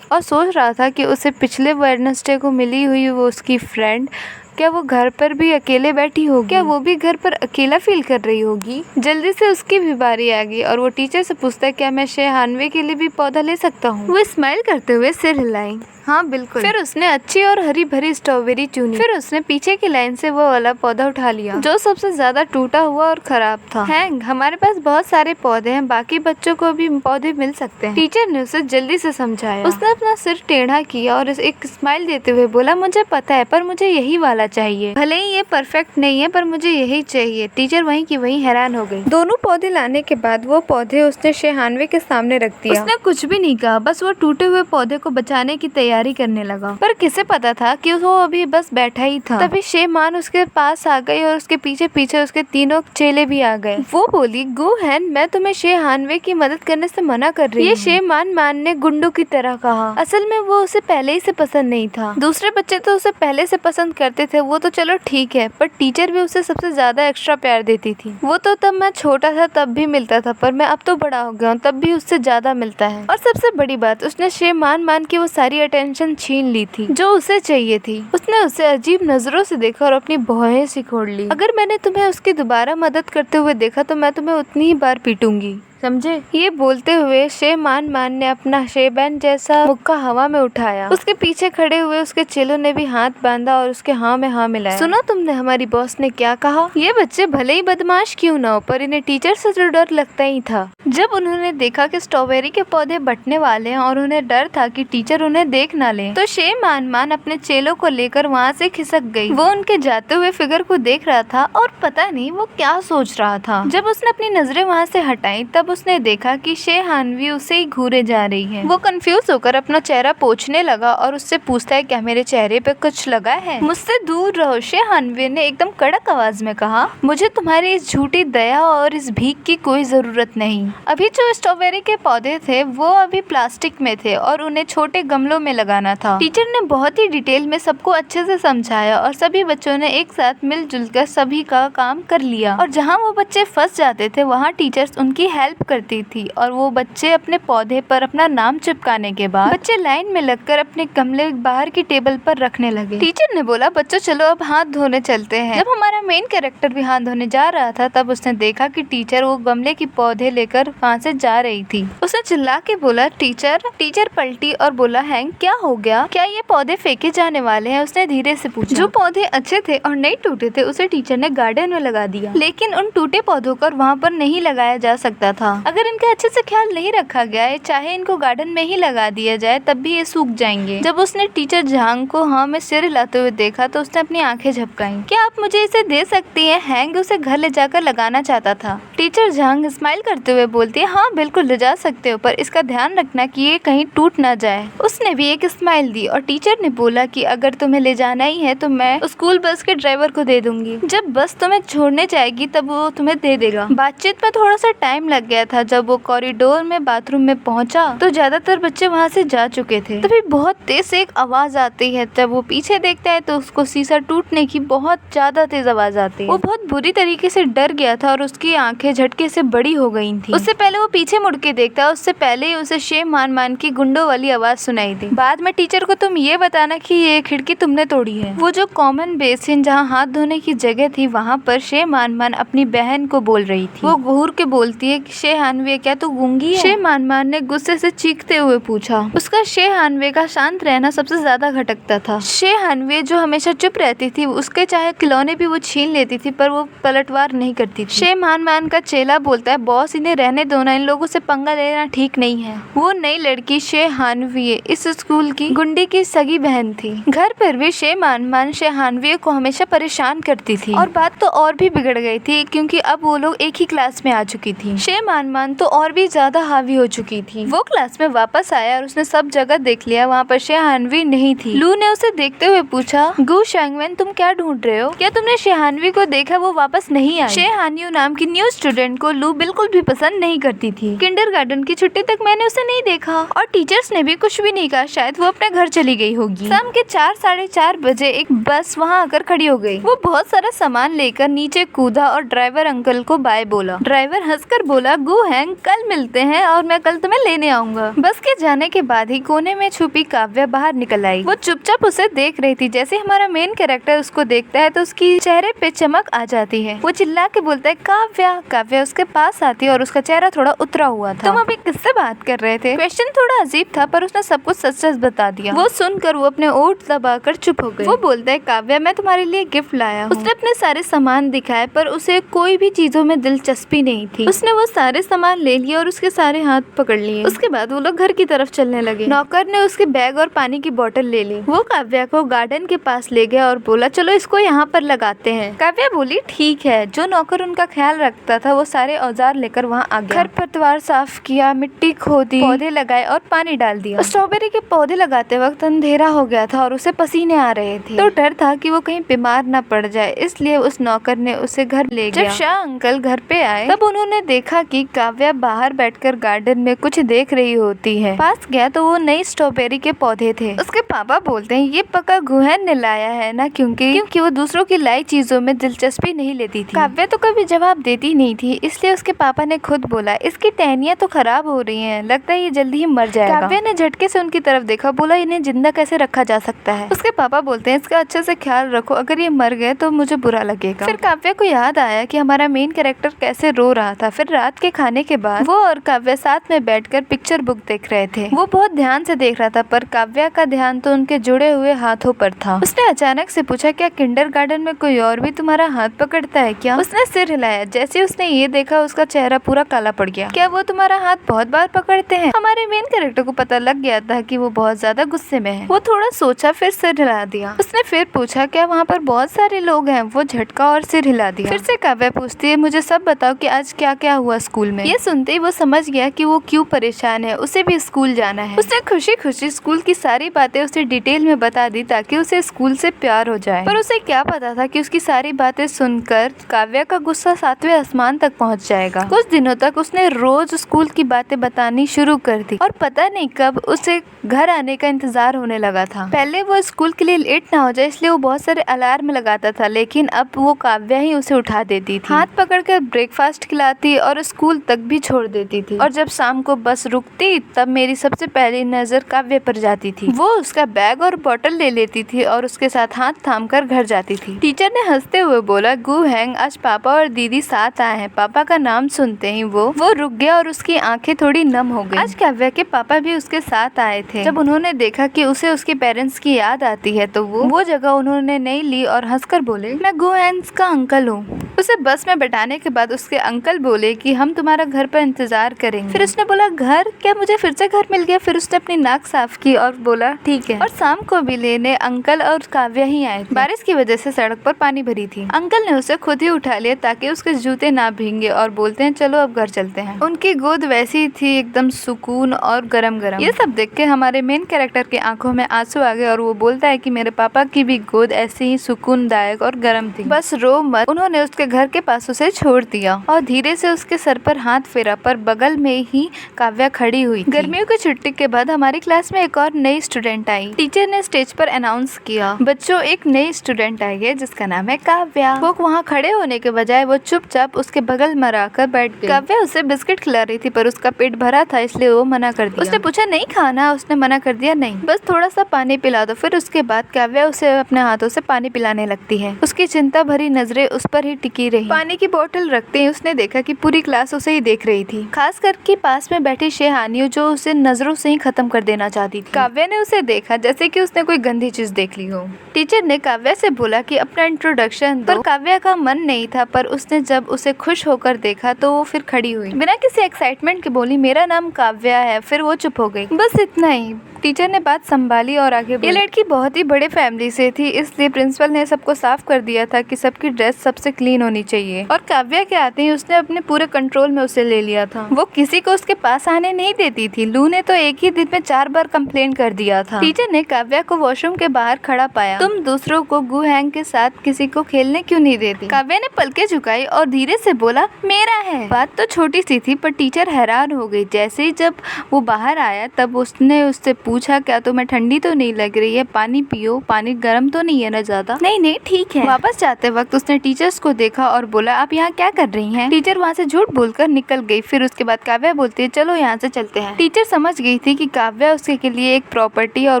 और सोच रहा था कि उसे पिछले वेडनेसडे को मिली हुई वो उसकी फ्रेंड, क्या वो घर पर भी अकेले बैठी होगी? क्या वो भी घर पर अकेला फील कर रही होगी? जल्दी से उसकी भी बारी आ गई और वो टीचर से पूछता है, क्या मैं शिहानवे के लिए भी पौधा ले सकता हूँ? वो स्माइल करते हुए सिर हिलाई, हाँ बिल्कुल। फिर उसने अच्छी और हरी भरी स्ट्रॉबेरी चुनी। फिर उसने पीछे की लाइन से वो वाला पौधा उठा लिया जो सबसे ज्यादा टूटा हुआ और खराब था। हैंग, हमारे पास बहुत सारे पौधे हैं, बाकी बच्चों को भी पौधे मिल सकते हैं। टीचर ने उसे जल्दी से समझाया। उसने अपना सिर टेढ़ा किया और एक स्माइल देते हुए बोला, मुझे पता है, पर मुझे यही वाला चाहिए। भले ही ये परफेक्ट नहीं है, पर मुझे यही चाहिए। टीचर वहीं की वहीं हैरान हो गई। दोनों पौधे लाने के बाद वो पौधे उसने शिहानवे के सामने रख दिया। उसने कुछ भी नहीं कहा, बस वो टूटे हुए पौधे को बचाने की तैयारी करने लगा। पर किसे पता था कि वो अभी बस बैठा ही था। तभी शे मान उसके पास आ गई और उसके पीछे पीछे उसके तीनों चेले भी आ गए। वो बोली, गो हैन, मैं तुम्हें शे हानवे की मदद करने से मना कर रही हूँ। ये शे मान ने गुंडों की तरह कहा। असल में वो उसे पहले ही से पसंद नहीं था। दूसरे बच्चे तो उसे पहले से पसंद करते थे, वो तो चलो ठीक है, पर टीचर भी उसे सबसे ज्यादा एक्स्ट्रा प्यार देती थी। वो तो तब मैं छोटा था तब भी मिलता था, पर मैं अब तो बड़ा हो गया हूँ, तब भी उससे ज्यादा मिलता है। और सबसे बड़ी बात, उसने शे मान की वो सारी अटेंशन छीन ली थी जो उसे चाहिए थी। उसने उसे अजीब नजरों से देखा और अपनी भौहें सिकोड़ ली। अगर मैंने तुम्हें उसकी दोबारा मदद करते हुए देखा तो मैं तुम्हें उतनी ही बार पीटूंगी, समझे? ये बोलते हुए शे मान ने अपना शेबैंड जैसा मुक्का हवा में उठाया। उसके पीछे खड़े हुए उसके चेलों ने भी हाथ बांधा और उसके हाँ में हाँ मिलाया। सुनो तुमने हमारी बॉस ने क्या कहा? ये बच्चे भले ही बदमाश क्यों ना हो, पर इन्हें टीचर से तो डर लगता ही था। जब उन्होंने देखा कि स्ट्रॉबेरी के पौधे बंटने वाले हैं और उन्हें डर था कि टीचर उन्हें देख ना ले, तो शे मान अपने चेलों को लेकर वहाँ से खिसक गई। वो उनके जाते हुए फिगर को देख रहा था और पता नहीं वो क्या सोच रहा था। जब उसने अपनी नजरें वहाँ से हटाई तब उसने देखा कि शे हानवी उसे ही घूरे जा रही है। वो कंफ्यूज होकर अपना चेहरा पोंछने लगा और उससे पूछता है, क्या मेरे चेहरे पे कुछ लगा है? मुझसे दूर रहो, शे हानवी ने एकदम कड़क आवाज में कहा। मुझे तुम्हारी इस झूठी दया और इस भीख की कोई जरूरत नहीं। अभी जो स्ट्रॉबेरी के पौधे थे वो अभी प्लास्टिक में थे और उन्हें छोटे गमलों में लगाना था। टीचर ने बहुत ही डिटेल में सबको अच्छे से समझाया और सभी बच्चों ने एक साथ मिलजुल कर सभी का काम कर लिया। और जहाँ वो बच्चे फंस जाते थे वहाँ टीचर्स उनकी हेल्प करती थी और वो बच्चे अपने पौधे पर अपना नाम चिपकाने के बाद बच्चे लाइन में लगकर अपने गमले बाहर की टेबल पर रखने लगे। टीचर ने बोला, बच्चों चलो अब हाथ धोने चलते हैं। जब हमारा मेन कैरेक्टर भी हाथ धोने जा रहा था तब उसने देखा कि टीचर वो गमले की पौधे लेकर वहाँ से जा रही थी। उसने चिल्ला के बोला, टीचर। टीचर पलटी और बोला, हैंक क्या हो गया? क्या ये पौधे फेंके जाने वाले हैं? उसने धीरे से पूछा। जो पौधे अच्छे थे और नहीं टूटे थे उसे टीचर ने गार्डन में लगा दिया, लेकिन उन टूटे पौधों को वहाँ पर नहीं लगाया जा सकता था। अगर इनका अच्छे से ख्याल नहीं रखा गया, चाहे इनको गार्डन में ही लगा दिया जाए तब भी ये सूख जाएंगे। जब उसने टीचर झांग को हाँ में सिर हिलाते हुए देखा तो उसने अपनी आंखें झपकाई। क्या आप मुझे इसे दे सकती हैं? हैंग उसे घर ले जाकर लगाना चाहता था। टीचर झांग स्माइल करते हुए बोलती है, हाँ बिल्कुल ले जा सकते हो, पर इसका ध्यान रखना कि ये कहीं टूट ना जाए। उसने भी एक स्माइल दी और टीचर ने बोला कि अगर तुम्हें ले जाना ही है तो मैं स्कूल बस के ड्राइवर को दे दूंगी। जब बस तुम्हें छोड़ने जाएगी तब वो तुम्हें दे देगा। बातचीत में थोड़ा सा टाइम लग गया था। जब वो कॉरिडोर में बाथरूम में पहुंचा तो ज्यादातर बच्चे वहाँ से जा चुके थे। तभी बहुत तेज से एक आवाज आती है। जब वो पीछे देखता है तो उसको शीशा टूटने की बहुत ज्यादा तेज आवाज आती है। वो बहुत बुरी तरीके से डर गया था और उसकी आंखें झटके से बड़ी हो गई थी। उससे पहले वो पीछे मुड़ के देखता, उससे पहले ही उसे शे मान की गुंडों वाली आवाज सुनाई दी। बाद में टीचर को तुम ये बताना कि ये खिड़की तुमने तोड़ी है। वो जो कॉमन बेसिन जहाँ हाथ धोने की जगह थी वहाँ पर शे मान अपनी बहन को बोल रही थी। वो घूर के बोलती है कि शे हानवे, क्या तू गूंगी है? शे मान ने गुस्से से चीखते हुए पूछा। उसका शे हानवे का शांत रहना सबसे ज्यादा खटकता था। शे हानवे जो हमेशा चुप रहती थी, उसके चाहे खिलौने भी वो छीन लेती थी पर वो पलटवार नहीं करती थी। शे मान का चेला बोलता है, बॉस इन्हें रहने दो ना, इन लोगों से पंगा लेना ठीक नहीं है। वो नई लड़की शे हानवी इस स्कूल की गुंडी की सगी बहन थी। घर पर भी शे मान शे हानवी को हमेशा परेशान करती थी और बात तो और भी बिगड़ गई थी क्योंकि अब वो लोग एक ही क्लास में आ चुकी थी। शे मान तो और भी ज्यादा हावी हो चुकी थी। वो क्लास में वापस आया और उसने सब जगह देख लिया, वहाँ पर शे हानवी नहीं थी। लू ने उसे देखते हुए पूछा, गु शैंगवेन तुम क्या ढूंढ रहे हो? क्या तुमने शे हानवी को देखा? वो वापस नहीं आई। शे हान्यू नाम की न्यू स्टूडेंट को लू बिल्कुल भी पसंद नहीं करती थी। किंडरगार्टन की छुट्टी तक मैंने उसे नहीं देखा और टीचर्स ने भी कुछ भी नहीं कहा। शायद वो अपने घर चली गई होगी। शाम के 4-4:30 बजे एक बस वहाँ आकर खड़ी हो गई। वो बहुत सारा सामान लेकर नीचे कूदा और ड्राइवर अंकल को बाय बोला। ड्राइवर हंसकर बोला, गु हैंग, कल मिलते हैं और मैं कल तुम्हें लेने आऊंगा। बस के जाने के बाद ही कोने में छुपी काव्या बाहर निकल आई। वो चुपचाप उसे देख रही थी। जैसे हमारा मेन कैरेक्टर उसको देखता है तो उसकी चेहरे पे चमक आ जाती है। वो चिल्ला के बोलता है, काव्या। काव्या उसके पास आती है और उसका चेहरा थोड़ा उतरा हुआ था। तुम अभी किससे बात कर रहे थे? क्वेश्चन थोड़ा अजीब था पर उसने सब कुछ सच बता दिया। वो सुनकर वो अपने ओठ दबाकर चुप हो गई। वो बोलता है, काव्या मैं तुम्हारे लिए गिफ्ट लाया हूँ। उसने अपने सारे सामान दिखाए पर उसे कोई भी चीजों में दिलचस्पी नहीं थी। उसने वो सारे सामान ले लिए और उसके सारे हाथ पकड़ लिए। उसके बाद वो लोग घर की तरफ चलने लगे। नौकर ने उसके बैग और पानी की बोतल ले ली। वो काव्या को गार्डन के पास ले गया और बोला, चलो इसको यहाँ पर लगाते हैं। काव्या बोली, ठीक है। जो नौकर उनका ख्याल रखता था वो सारे औजार लेकर वहाँ आ गया। घर पतवार साफ किया, मिट्टी खोदी, पौधे लगाए और पानी डाल दिया। स्ट्रॉबेरी के पौधे लगाते वक्त अंधेरा हो गया था और उसे पसीने आ रहे थे तो डर था कि वो कहीं बीमार न पड़ जाए, इसलिए उस नौकर ने उसे घर ले गया। जब शाह अंकल घर पे आए तब उन्होंने देखा कि काव्या बाहर बैठकर गार्डन में कुछ देख रही होती है। पास गया तो वो नई स्ट्रॉबेरी के पौधे थे। उसके पापा बोलते हैं, ये पक्का गुहन ने लाया है ना, क्योंकि वो दूसरों की लाई चीजों में दिलचस्पी नहीं लेती थी। काव्या तो कभी जवाब देती नहीं थी, इसलिए उसके पापा ने खुद बोला, इसकी टहनियाँ तो खराब हो रही हैं, लगता है ये जल्दी ही मर जाएगा। काव्या ने झटके से उनकी तरफ देखा, बोला, इन्हें जिंदा कैसे रखा जा सकता है? उसके पापा बोलते हैं, इसका अच्छे से ख्याल रखो, अगर ये मर गए तो मुझे बुरा लगेगा। फिर काव्या को याद आया कि हमारा मेन कैरेक्टर कैसे रो रहा था। फिर रात के खाने के बाद वो और काव्या साथ में बैठकर पिक्चर बुक देख रहे थे। वो बहुत ध्यान से देख रहा था पर काव्या का ध्यान तो उनके जुड़े हुए हाथों पर था। उसने अचानक से पूछा, क्या किंडरगार्टन में कोई और भी तुम्हारा हाथ पकड़ता है क्या? उसने सिर हिलाया। जैसे उसने ये देखा उसका चेहरा पूरा काला काला पड़ गया। क्या वो तुम्हारा हाथ बहुत बार पकड़ते हैं? हमारे मेन कैरेक्टर को पता लग गया था कि वो बहुत ज्यादा गुस्से में है। वो थोड़ा सोचा, फिर सिर हिला दिया। उसने फिर पूछा क्या वहाँ पर बहुत सारे लोग हैं? वो झटका और सिर हिला दिया। फिर से काव्या पूछती है मुझे सब बताओ कि आज क्या क्या हुआ स्कूल में। ये सुनते ही वो समझ गया कि वो क्यों परेशान है, उसे भी स्कूल जाना है। उसने खुशी खुशी स्कूल की सारी बातें उसे डिटेल में बता दी ताकि उसे स्कूल से प्यार हो जाए। पर उसे क्या पता था कि उसकी सारी बातें सुनकर काव्या का गुस्सा 7वें आसमान तक पहुंच जाएगा। कुछ दिनों तक उसने रोज स्कूल की बातें बतानी शुरू कर दी और पता नहीं कब उसे घर आने का इंतजार होने लगा था। पहले वो स्कूल के लिए लेट ना हो जाए इसलिए वो बहुत सारे अलार्म लगाता था, लेकिन अब वो काव्या ही उसे उठा देती थी, हाथ पकड़कर ब्रेकफास्ट खिलाती और स्कूल तक भी छोड़ देती थी। और जब शाम को बस रुकती तब मेरी सबसे पहली नजर काव्या पर जाती थी। वो उसका बैग और बोतल ले लेती थी और उसके साथ हाथ थाम कर घर जाती थी। टीचर ने हंसते हुए बोला गु हैंग आज पापा और दीदी साथ आए हैं। पापा का नाम सुनते ही वो रुक गया और उसकी आंखें थोड़ी नम हो गई। आज काव्या के पापा भी उसके साथ आए थे। जब उन्होंने देखा कि उसे उसके पेरेंट्स की याद आती है तो वो जगह उन्होंने नहीं ली और हंसकर बोले मैं गु हैंग का अंकल हूँ। उसे बस में बैठाने के बाद उसके अंकल बोले कि हम तुम्हारा घर पर इंतजार करेंगे। फिर उसने बोला घर? क्या मुझे फिर से घर मिल गया? फिर उसने अपनी नाक साफ की और बोला ठीक है। और शाम को भी लेने अंकल और काव्या ही आए थे। बारिश की वजह से सड़क पर पानी भरी थी। अंकल ने उसे खुद ही उठा लिया ताकि उसके जूते ना भींगे और बोलते हैं चलो अब घर चलते हैं। उनकी गोद वैसी थी एकदम सुकून और गरम गरम। ये सब देख के हमारे मेन कैरेक्टर के आंखों में आंसू आ गए और वो बोलता है कि मेरे पापा की भी गोद ऐसी ही सुकूनदायक और गर्म थी, बस रो मत। उन्होंने उसके घर के पास उसे छोड़ दिया और धीरे से उसके सर पर हाथ फेरा, पर बगल में ही काव्या खड़ी हुई थी। गर्मियों की छुट्टी के बाद हमारी क्लास में एक और नई स्टूडेंट आई। टीचर ने स्टेज पर अनाउंस किया बच्चों एक नई स्टूडेंट आई है जिसका नाम है काव्या। वो वहाँ खड़े होने के बजाय वो चुपचाप उसके बगल में आकर बैठ गई। काव्या उसे बिस्किट खिला रही थी पर उसका पेट भरा था इसलिए वो मना कर दिया। उसने पूछा नहीं खाना? उसने मना कर दिया नहीं, बस थोड़ा सा पानी पिला दो। फिर उसके बाद काव्या उसे अपने हाथों से पानी पिलाने लगती है। उसकी चिंता भरी नजरें उस पर ही टिकी रही। पानी की बोतल रखते ही उसने देखा कि पूरी क्लास उसे ही देख रही थी, खास करके पास में बैठी शेहानियो जो उसे नजरों से ही खत्म कर देना चाहती थी। काव्या ने उसे देखा जैसे कि उसने कोई गंदी चीज देख ली हो। टीचर ने काव्या से बोला कि अपना इंट्रोडक्शन दो, पर काव्या का मन नहीं था। पर उसने जब उसे खुश होकर देखा तो वो फिर खड़ी हुई बिना किसी एक्साइटमेंट के बोली मेरा नाम काव्या है। फिर वो चुप हो गई। बस इतना ही। टीचर ने बात संभाली और आगे ये लड़की बहुत ही बड़े फैमिली से थी इसलिए प्रिंसिपल ने सबको साफ कर दिया था कि सबकी ड्रेस सबसे क्लीन होनी चाहिए। और काव्या के आते ही उसने अपने पूरे कंट्रोल में उसे ले लिया था। वो किसी को उसके पास आने नहीं देती थी। लू ने तो एक ही दिन में 4 बार कंप्लेन कर दिया था। टीचर ने काव्या को वॉशरूम के बाहर खड़ा पाया। तुम दूसरों को गु हैंग के साथ किसी को खेलने क्यों नहीं देती? काव्या ने पलके झुकाई और धीरे से बोला मेरा है। बात तो छोटी सी थी पर टीचर हैरान हो गई। जैसे ही जब वो बाहर आया तब उसने उससे पूछा क्या तुम्हें ठंडी तो नहीं लग रही है? पानी पियो, पानी गर्म तो नहीं है ना ज्यादा? नहीं नहीं ठीक है। वापस जाते वक्त उसने टीचर्स को देखा और बोला आप यहाँ क्या कर रही हैं? टीचर वहाँ से झूठ बोलकर निकल गई। फिर उसके बाद काव्या बोलती है चलो यहाँ से चलते हैं। टीचर समझ गई थी कि काव्या उसके लिए एक प्रॉपर्टी और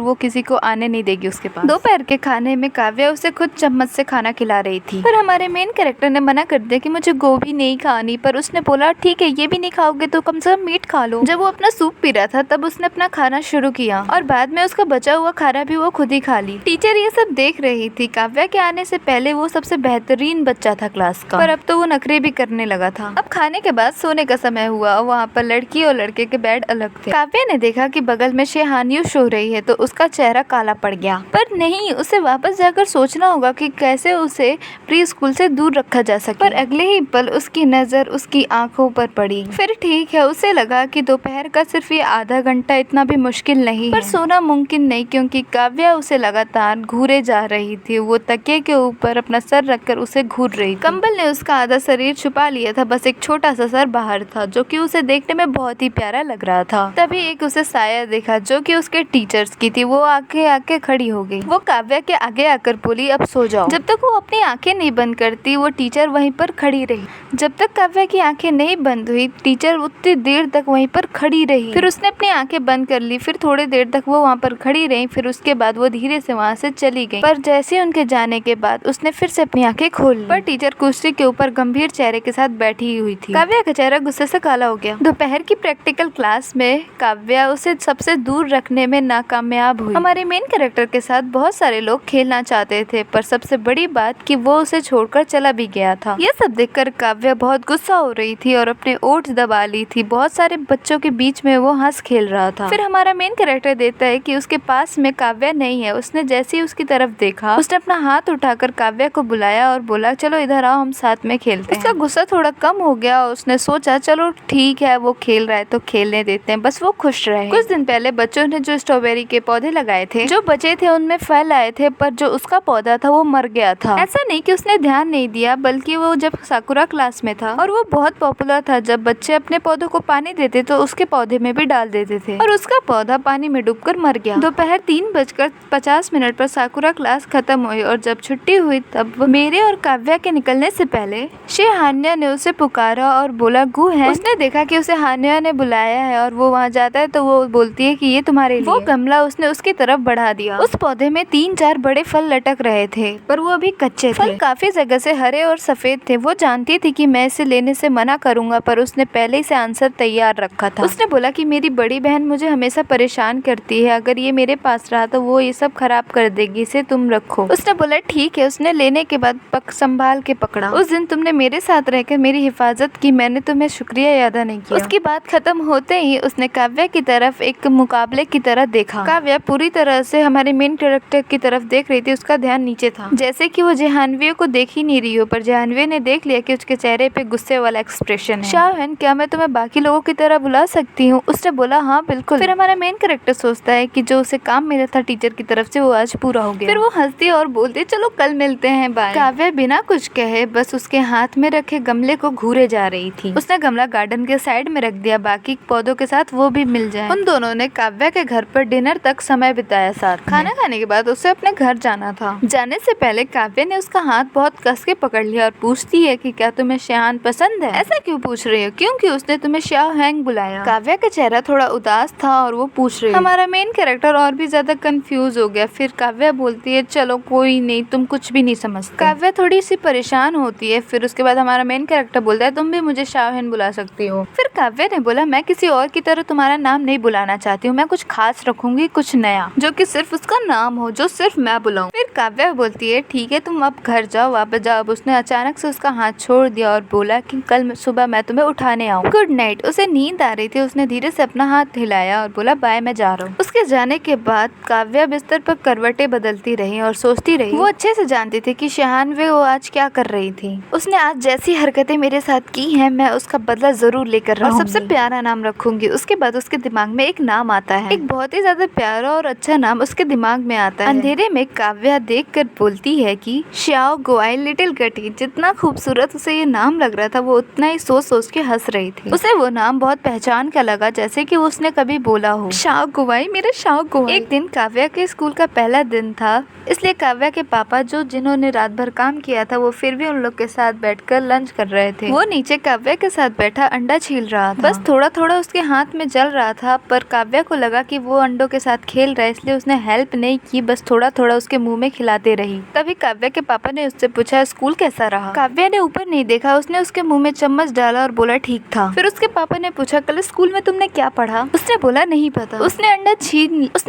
वो किसी को आने नहीं देगी उसके पास। दोपहर के खाने में काव्या उसे खुद चम्मच से खाना खिला रही थी पर हमारे मेन कैरेक्टर ने मना कर दिया कि मुझे गोभी नहीं खानी। पर उसने बोला ठीक है ये भी नहीं खाओगे तो कम से कम मीट खा लो। जब वो अपना सूप पी रहा था तब उसने अपना खाना शुरू किया और बाद में उसका बचा हुआ खाना भी वो खुद ही खा ली। टीचर ये सब देख रही थी। काव्या के आने से पहले वो सबसे बेहतरीन बच्चा था क्लास का, पर अब तो वो नखरे भी करने लगा था। अब खाने के बाद सोने का समय हुआ। वहाँ पर लड़की और लड़के के बेड अलग थे। काव्या ने देखा कि बगल में शेहानियो सो रही है तो उसका चेहरा काला पड़ गया। पर नहीं, उसे वापस जाकर सोचना होगा कि कैसे उसे प्री स्कूल से दूर रखा जा सके। पर अगले ही पल उसकी नजर उसकी आंखों पर पड़ी। फिर ठीक है, उसे लगा कि दोपहर का सिर्फ ये आधा घंटा इतना भी मुश्किल नहीं पर सोना मुमकिन नहीं क्योंकि काव्या उसे लगातार घूरे जा रही थी। वो तकिए के ऊपर अपना सर रखकर उसे घूर रही थी। कंबल ने उसका आधा शरीर छुपा लिया था, बस एक छोटा सा सर बाहर था जो कि उसे देखने में बहुत ही प्यारा लग रहा था। तभी एक उसे साया देखा जो कि उसके टीचर्स की थी। वो आके खड़ी हो गई। वो काव्या के आगे आकर बोली अब सो जाओ। जब तक वो अपनी आंखें नहीं बंद करती वो टीचर वहीं पर खड़ी रही। जब तक काव्या की आंखें नहीं बंद हुई टीचर उतनी देर तक वहीं पर खड़ी रही। फिर उसने अपनी आंखें बंद कर ली। फिर थोड़ी देर तक वो वहाँ पर खड़ी रही। फिर उसके बाद वो धीरे से वहाँ से चली गई। पर जैसे उनके जाने के बाद उसने फिर से अपनी आंखें खोल ली। पर टीचर कुर्सी के ऊपर गंभीर चेहरे के साथ बैठी हुई थी। काव्या का चेहरा गुस्से से काला हो गया। दोपहर की प्रैक्टिकल क्लास में काव्या उसे सबसे दूर रखने में नाकामयाब हुई। हमारे मेन कैरेक्टर के साथ बहुत सारे लोग खेलना चाहते थे पर सबसे बड़ी बात कि वो उसे छोड़कर चला भी गया था। ये सब देखकर काव्या बहुत गुस्सा हो रही थी और अपने ओठ दबा ली थी। बहुत सारे बच्चों के बीच में वो हंस खेल रहा था। फिर हमारा मेन कैरेक्टर देता है कि उसके पास में काव्या नहीं है। उसने जैसे ही उसकी तरफ देखा, उसने अपना हाथ उठाकर काव्या को बुलाया और बोला चलो इधर आओ, हम साथ में खेलते हैं। उसका गुस्सा थोड़ा कम हो गया और उसने सोचा चलो ठीक है, वो खेल रहा है तो खेलने देते हैं, बस वो खुश रहे। कुछ दिन पहले बच्चों ने जो स्ट्रॉबेरी के पौधे लगाए थे, जो बचे थे उनमें फल आए थे, पर जो उसका पौधा था वो मर गया था। ऐसा नहीं कि उसने ध्यान नहीं दिया, बल्कि वो जब साकुरा क्लास में था और वो बहुत पॉपुलर था, जब बच्चे अपने पौधों को पानी देते तो उसके पौधे में भी डाल देते थे और उसका पौधा पानी में डूबकर मर गया। दोपहर 3:50 पर साकुरा क्लास खत्म हुई और जब छुट्टी हुई तब मेरे और काव्या के निकलने से पहले हान्या ने उसे पुकारा और बोला गु है। उसने देखा कि उसे हान्या ने बुलाया है और वो वहाँ जाता है तो वो बोलती है कि ये तुम्हारे लिए। वो गमला उसने उसकी तरफ बढ़ा दिया। उस पौधे में 3-4 बड़े फल लटक रहे थे, पर वो अभी कच्चे थे। फल काफी जगह से हरे और सफेद थे। वो जानती थी कि मैं इसे लेने से मना करूंगा, पर उसने पहले ही से आंसर तैयार रखा था। उसने बोला कि मेरी बड़ी बहन मुझे हमेशा परेशान करती है, अगर ये मेरे पास रहा तो वो ये सब खराब कर देगी, इसे तुम रखो। उसने बोला ठीक है। उसने लेने के बाद संभाल के पकड़ा। उस दिन तुमने मेरे साथ रहकर मेरी हिफाजत की, मैंने तुम्हें शुक्रिया अदा नहीं किया। उसकी बात खत्म होते ही उसने काव्या की तरफ एक मुकाबले की तरह देखा। काव्या पूरी तरह से हमारे मेन कैरेक्टर की तरफ देख रही थी। उसका ध्यान नीचे था, जैसे कि वो जहानवी को देख ही नहीं रही हो, पर जहानवी ने देख लिया कि उसके चेहरे पे गुस्से वाला एक्सप्रेशन है। शाहन, क्या मैं तुम्हें बाकी लोगों की तरह बुला सकती हूँ? उसने बोला हाँ बिल्कुल। फिर हमारा मेन कैरेक्टर सोचता है कि जो उसे काम मिला था टीचर की तरफ से वो आज पूरा हो गया। फिर वो हंसती और बोलती चलो कल मिलते हैं, बाय। काव्या बिना कुछ कहे बस उसके हाथ में रखे गमले को घूरे जा रही थी। उसने गमला गार्डन के साइड में रख दिया, बाकी पौधों के साथ वो भी मिल जाए। उन दोनों ने काव्या के घर पर डिनर तक समय बिताया साथ। खाना खाने के बाद उसे अपने घर जाना था। जाने से पहले काव्या ने उसका हाथ बहुत कस के पकड़ लिया और पूछती है कि क्या तुम्हें शाहान पसंद है? ऐसा क्यों पूछ रही हो? क्योंकि उसने तुम्हें शाहैंग बुलाया। काव्या का चेहरा थोड़ा उदास था और वो पूछ रही है। हमारा मेन कैरेक्टर और भी ज्यादा कंफ्यूज हो गया। फिर काव्या बोलती है चलो कोई नहीं, तुम कुछ भी नहीं समझते। काव्या थोड़ी सी परेशान होती है। फिर उसके बाद हमारा मेन कैरेक्टर बोलता है तुम भी मुझे शाहैन बुला सकती हो। फिर काव्या ने बोला मैं किसी और की तरह तुम्हारा नाम नहीं बुलाना चाहती हूँ, मैं कुछ खास रखूंगी, कुछ नया, जो कि सिर्फ उसका नाम हो, जो सिर्फ मैं बुलाऊं। फिर काव्या बोलती है ठीक है, तुम अब घर जाओ, वापस जाओ। अब उसने अचानक से उसका हाथ छोड़ दिया और बोला कि कल सुबह मैं तुम्हें उठाने आऊँ। Good night. उसे नींद आ रही थी। उसने धीरे से अपना हाथ हिलाया और बोला बाय, मैं जा रहा हूँ। उसके जाने के बाद काव्या बिस्तर पर करवटें बदलती रही और सोचती रही। वो अच्छे से जानती थी कि शाहानवी वो आज क्या कर रही थी। उसने आज जैसी हरकतें मेरे साथ की हैं, मैं उसका बदला जरूर लेकर रहूंगी और सबसे प्यारा नाम रखूंगी। उसके बाद उसके दिमाग में एक नाम आता है, एक बहुत ही ज्यादा प्यारा और अच्छा नाम उसके दिमाग में आता है। अंधेरे में काव्या देखकर बोलती है कि श्याओ गुआई लिटिल गटी। जितना खूबसूरत उसे ये नाम लग रहा था, वो उतना ही सोच सोच के हंस रही थी। उसे वो नाम बहुत पहचान का लगा, जैसे कि उसने कभी बोला हो, शाओ गुआई, मेरा शाओ गुआई। एक दिन काव्या के स्कूल का पहला दिन था, इसलिए काव्या के पापा जिन्होंने रात भर काम किया था, वो फिर भी उन लोग के साथ बैठकर लंच कर रहे थे। वो नीचे काव्या के साथ बैठा अंडा छील रहा था। बस थोड़ा थोड़ा उसके हाथ में जल रहा था, पर काव्या को लगा कि वो अंडों के साथ खेल रहा है, इसलिए उसने हेल्प नहीं की, बस थोड़ा थोड़ा उसके मुंह में खिलाते रही। तभी काव्या के पापा ने उससे पूछा स्कूल कैसा रहा? काव्या ने ऊपर नहीं देखा, उसने उसके मुंह में चम्मच डाला और बोला ठीक था। फिर उसके पापा ने पूछा कल स्कूल में तुमने क्या पढ़ा? उसने बोला नहीं पता। उसने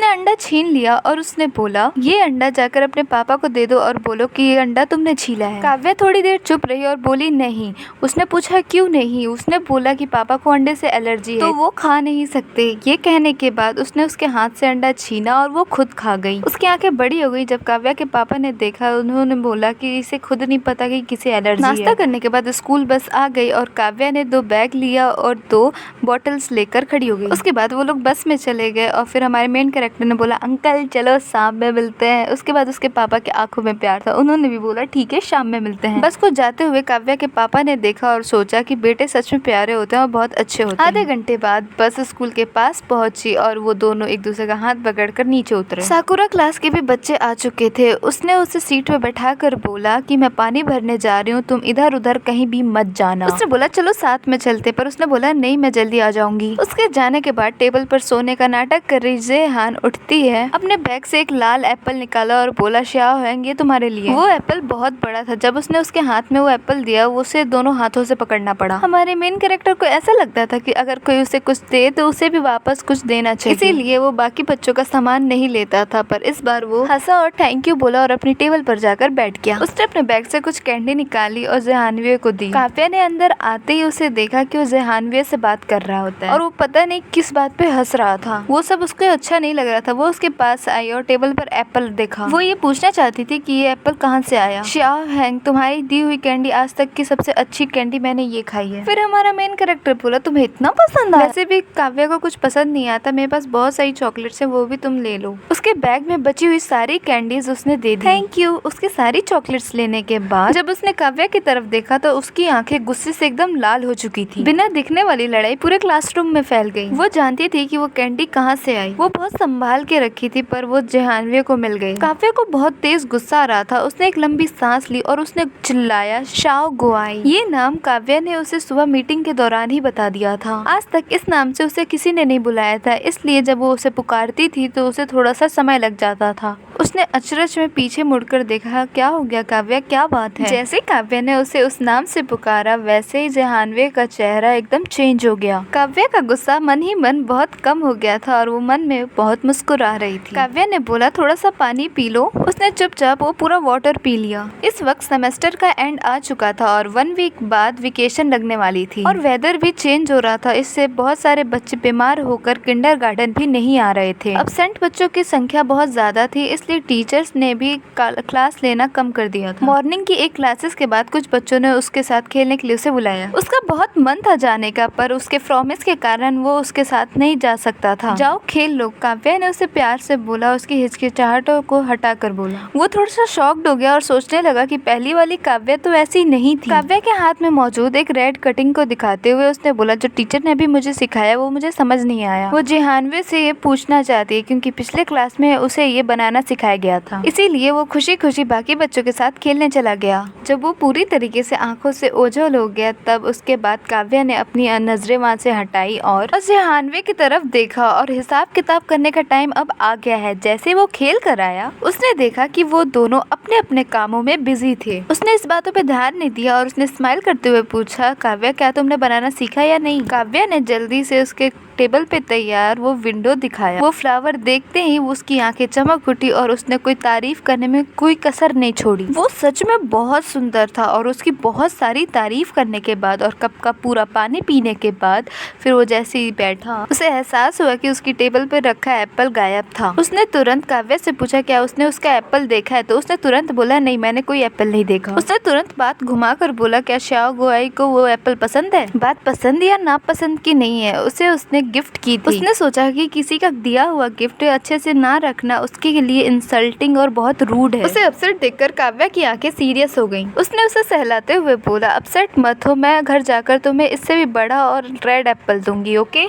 अंडा छीन लिया और उसने बोला ये अंडा जाकर अपने पापा को दे दो और बोलो कि ये अंडा तुमने छीला है। काव्या थोड़ी देर चुप रही और बोली नहीं। उसने पूछा क्यों नहीं? उसने बोला कि पापा को अंडे से एलर्जी है, तो वो खा नहीं सकते। ये कहने के बाद उसने उसके हाथ से अंडा छीना और वो खुद खा गई। उसकी आंखें बड़ी हो गई जब काव्या के पापा ने देखा। उन्होंने बोला कि इसे खुद नहीं पता कि किसे एलर्जी है। नाश्ता करने के बाद स्कूल बस आ गई और काव्या ने 2 बैग लिया और 2 बॉटल्स लेकर खड़ी हो गई। उसके बाद वो लोग बस में चले गए और फिर हमारे मेन कैरेक्टर ने बोला अंकल चलो शाम में मिलते हैं। उसके बाद उसके पापा के आंखों में प्यार था, उन्होंने भी बोला ठीक है शाम में मिलते हैं। बस को जाते हुए काव्या के पापा ने देखा और सोचा कि बेटे सच में प्यारे होते हैं और बहुत अच्छे होते हैं। आधे घंटे बाद बस स्कूल के पास पहुंची और वो दोनों एक दूसरे का हाथ पकड़कर नीचे उतरे। साकुरा क्लास के भी बच्चे आ चुके थे। उसने उसे सीट पे बैठा कर बोला कि मैं पानी भरने जा रही हूँ, तुम इधर उधर कहीं भी मत जाना। उसने बोला चलो साथ में चलते, पर उसने बोला नहीं मैं जल्दी आ जाऊंगी। उसके जाने के बाद टेबल पर सोने का नाटक कर रही जेहान उठती है, अपने बैग से एक लाल एप्पल निकाला और बोला शाओहेंग ये तुम्हारे लिए। वो एप्पल बहुत बड़ा था। जब उसने उसके हाथ में वो एप्पल दिया, उसे दोनों हाथों से पकड़ना पड़ा। हमारे मेन कैरेक्टर को ऐसा लगता था कि अगर कोई उसे कुछ दे तो उसे भी वापस कुछ देना चाहिए, इसीलिए वो बाकी बच्चों का सामान नहीं लेता था। पर इस बार वो हंसा और थैंक यू बोला और अपनी टेबल पर जाकर बैठ गया। उसने अपने बैग से कुछ कैंडी निकाली और जहानवी को दी। काव्या ने अंदर आते आते ही उसे देखा कि वो जहानवी से बात कर रहा होता है और वो पता नहीं किस बात पे हंस रहा था। वो सब उसको अच्छा नहीं लग रहा था। वो उसके पास आई और टेबल पर एप्पल देखा। वो ये पूछना चाहती थी कि ये एप्पल कहाँ से आया। शाओ हैंग, तुम्हारी दी हुई कैंडी आज तक की सबसे अच्छी कैंडी मैंने ये खाई है। फिर हमारा मेन कैरेक्टर बोला तुम्हें इतना पसंद आया? वैसे भी काव्या को कुछ पसंद नहीं आता, मेरे पास बहुत सारी चॉकलेट्स है, वो भी तुम ले लो। उसके बैग में बची हुई सारी कैंडीज उसने दे दी। Thank you. उसके सारी चॉकलेट्स लेने के बाद जब उसने काव्या की तरफ देखा तो उसकी आंखें गुस्से से एकदम लाल हो चुकी थी। बिना दिखने वाली लड़ाई पूरे क्लासरूम में फैल गई। वो जानती थी कि वो कैंडी कहाँ से आई। वो बहुत संभाल के रखी थी पर वो जहानवी को मिल गई। काव्या को बहुत तेज गुस्सा आ रहा था। उसने एक लंबी सांस ली और उसने चिल्लाया शाओ गुआई। ये नाम काव्या ने उसे सुबह मीटिंग के दौरान ही बता दिया था। आज तक इस नाम से उसे किसी ने नहीं बुलाया था, इसलिए जब वो उसे पुकारती थी तो उसे थोड़ा सा समय लग जाता था। उसने अचरज में पीछे मुड़कर देखा। क्या हो गया काव्या, क्या बात है? जैसे काव्या ने उसे उस नाम से पुकारा वैसे ही जहानवी का चेहरा एकदम चेंज हो गया। काव्या का गुस्सा मन ही मन बहुत कम हो गया था और वो मन में बहुत मुस्कुरा रही थी। काव्या ने बोला थोड़ा सा पानी पी लो। उसने चुपचाप वो पूरा वाटर पी लिया। इस वक्त सेमेस्टर का एंड आ चुका था और 1 वीक बाद वेकेशन लगने वाली थी और वेदर भी चेंज हो रहा था। इससे बहुत सारे बच्चे बीमार होकर किंडरगार्टन भी नहीं आ रहे थे। अब्सेंट बच्चों की संख्या बहुत ज्यादा थी, इसलिए टीचर्स ने भी क्लास लेना कम कर दिया था। मॉर्निंग की एक क्लासेस के बाद कुछ बच्चों ने उसके साथ खेलने के लिए उसे बुलाया। उसका बहुत मन था जाने का पर उसके प्रॉमिस के कारण वो उसके साथ नहीं जा सकता था। जाओ खेल लो, काव्या ने उसे प्यार से बोला। उसकी हिचकिचाहटों को हटा कर बोला। वो थोड़ा सा शॉक्ड हो गया और सोचने लगा कि पहली वाली काव्या तो ऐसी नहीं थी। काव्या के हाथ में मौजूद एक रेड कटिंग को दिखाते हुए उसने बोला जो टीचर ने भी मुझे सिखाया वो मुझे समझ नहीं आया। वो जहानवी से ये पूछना चाहती है क्योंकि पिछले क्लास में उसे ये बनाना सिखाया गया था, इसीलिए वो खुशी खुशी बाकी बच्चों के साथ खेलने चला गया। जब वो पूरी तरीके से आंखों से ओझल हो गया तब उसके बाद काव्या ने अपनी नजरें वहाँ से हटाई और जहानवी की तरफ देखा और हिसाब किताब करने का टाइम अब आ गया है। जैसे वो खेल कर आया उसने देखा कि वो दोनों अपने अपने कामों में बिजी थे। उसने इस बातों पे ध्यान नहीं दिया और उसने स्माइल करते हुए पूछा काव्या क्या तुमने बनाना सीखा या नहीं? काव्या ने जल्दी से उसके टेबल पे तैयार वो विंडो दिखाया। वो फ्लावर देखते ही उसकी आंखें चमक उठी और उसने कोई तारीफ करने में कोई कसर नहीं छोड़ी। वो सच में बहुत सुंदर था और उसकी बहुत सारी तारीफ करने के बाद और कप का पूरा पानी पीने के बाद फिर वो जैसे ही बैठा उसे एहसास हुआ कि उसकी टेबल पे रखा एप्पल गायब था। उसने तुरंत काव्या से पूछा क्या उसने उसका एप्पल देखा है? तो उसने तुरंत बोला नहीं मैंने कोई एप्पल नहीं देखा। उसने तुरंत बात घुमा कर बोला क्या शाओ गुआई को वो एप्पल पसंद है? बात पसंद या नापसंद की नहीं है, उसे उसने गिफ्ट की थी। उसने सोचा कि किसी का दिया हुआ गिफ्ट अच्छे से ना रखना उसके लिए इंसल्टिंग और बहुत रूड है। उसे अपसेट देखकर काव्या की आंखें सीरियस हो गईं। उसने उसे सहलाते हुए बोला अपसेट मत हो, मैं घर जाकर तुम्हें इससे भी बड़ा और रेड एप्पल दूंगी, ओके?